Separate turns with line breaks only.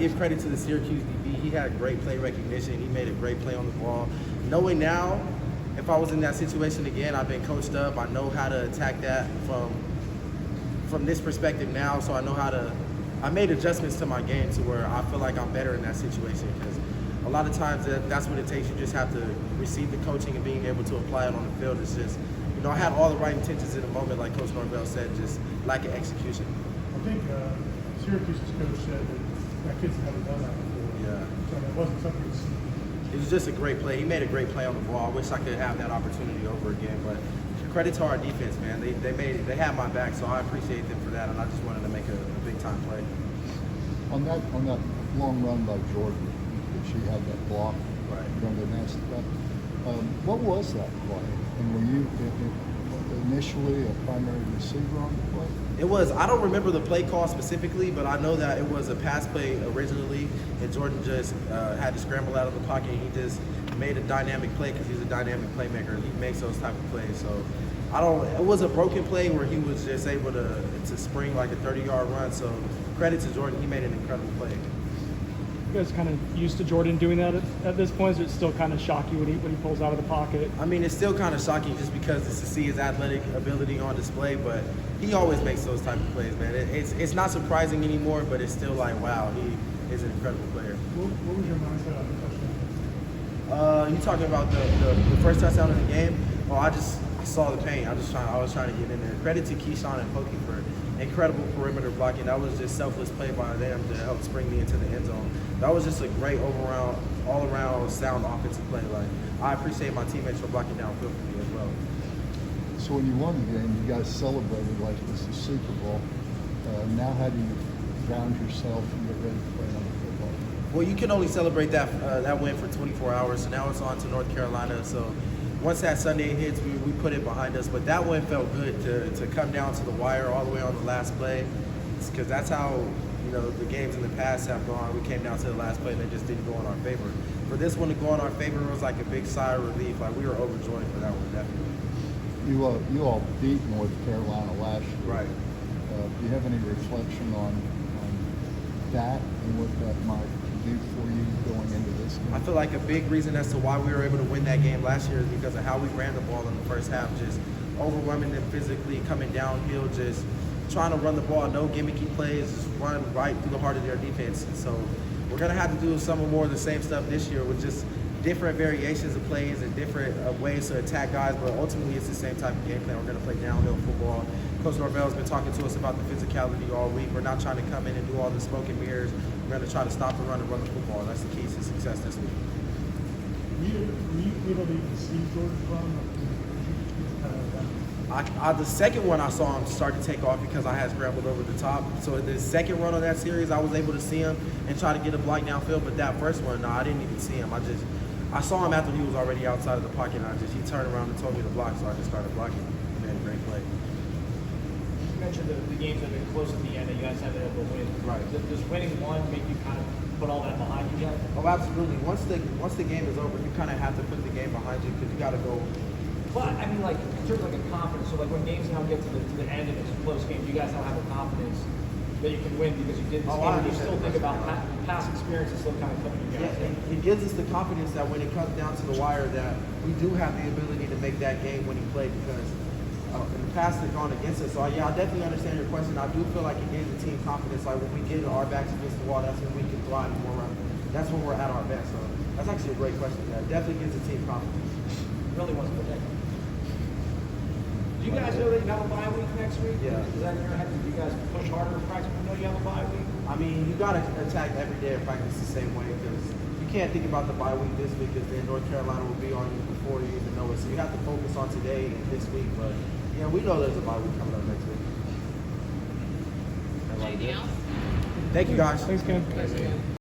give credit to the Syracuse DB. He had great play recognition. He made a great play on the ball. Knowing now, if I was in that situation again, I've been coached up. I know how to attack that from this perspective now, so I know how to. I made adjustments to my game to where I feel like I'm better in that situation, because a lot of times that's what it takes. You just have to receive the coaching and being able to apply it on the field. It's just, I had all the right intentions in the moment, like Coach Norvell said, just lack of execution.
I think Syracuse's coach said that kid's never done that before.
Yeah.
So it wasn't something that's...
It was just a great play. He made a great play on the ball. I wish I could have that opportunity over again, but credit to our defense, man. They had my back, so I appreciate them for that, and I just wanted to make a big time play.
On that long run by Jordan, which he had that block,
right?
What was that play? And were you initially a primary receiver on the play?
It was. I don't remember the play call specifically, but I know that it was a pass play originally, and Jordan just had to scramble out of the pocket. And he just made a dynamic play because he's a dynamic playmaker. He makes those type of plays. So it was a broken play where he was just able to spring like a 30-yard run. So credit to Jordan. He made an incredible play.
You guys kind of used to Jordan doing that at this point? Is it still kind of shock you when he pulls out of the pocket?
I mean, it's still kind of shocking just because to see his athletic ability on display, but he always makes those type of plays, man. It's not surprising anymore, but it's still like, wow, he is an incredible player.
What was your mindset on the touchdown?
You talking about the first touchdown of the game? Oh, I saw the pain. I was trying to get in there. Credit to Keyshawn and Pokey for incredible perimeter blocking. That was just selfless play by them to help spring me into the end zone. That was just a great all around sound offensive play. Like, I appreciate my teammates for blocking downfield for me as well.
So when you won the game, you guys celebrated like it was the Super Bowl. Now how do you ground yourself and get ready to play on the football?
Well, you can only celebrate that win for 24 hours. So now it's on to North Carolina. So once that Sunday hits, we put it behind us. But that one felt good to come down to the wire all the way on the last play, because that's how the games in the past have gone. We came down to the last play and they just didn't go in our favor. For this one to go in our favor, it was like a big sigh of relief. Like, we were overjoyed for that one, definitely.
You all beat North Carolina last year.
Right.
Do you have any reflection on that and what that might do for you going into this game?
I feel like a big reason as to why we were able to win that game last year is because of how we ran the ball in the first half, just overwhelming them physically, coming downhill, just trying to run the ball, no gimmicky plays, just run right through the heart of their defense. And so we're going to have to do some more of the same stuff this year with just different variations of plays and different ways to attack guys, but ultimately it's the same type of game plan. We're going to play downhill football. Coach Norvell has been talking to us about the physicality all week. We're not trying to come in and do all the smoke and mirrors. We're going to try to stop the run and run the football. That's the key to success this week.
Were you able to even see Jordan run?
The second one I saw him start to take off because I had scrambled over the top. So the second run on that series, I was able to see him and try to get a block downfield. But that first one, no, I didn't even see him. I saw him after he was already outside of the pocket, and he turned around and told me to block, so I just started blocking. He made a great play.
You mentioned the games that have been close at the end that you guys haven't been able to win.
Right.
Does winning one make you kind of put all that behind you yet?
Oh, absolutely. Once the game is over, you kind of have to put the game behind you because you got to go.
But I mean, like in terms of like a confidence. So like when games now get to the end and it's a close game, do you guys now have the confidence that you can win because you did this game? You still think about past experiences still kind of coming together.
Yeah, it gives us the confidence that when it comes down to the wire, that we do have the ability to make that game-winning play because in the past they've gone against us. So yeah, I definitely understand your question. I do feel like it gives the team confidence. Like when we get our backs against the wall, that's when we can thrive more. That's when we're at our best. So that's actually a great question. That definitely gives the team confidence.
Really wants to protect them. Do you guys know that you have a bye week next week?
Yeah.
Is that in your head? Do you guys push harder in practice when you know you have a bye week?
I mean, you got to attack every day of practice the same way because you can't think about the bye week this week because then North Carolina will be on you before you even know it. So you have to focus on today and this week. But yeah, we know there's a bye week coming up next week.
Anything else?
Thank you, guys.
Thanks, Cam.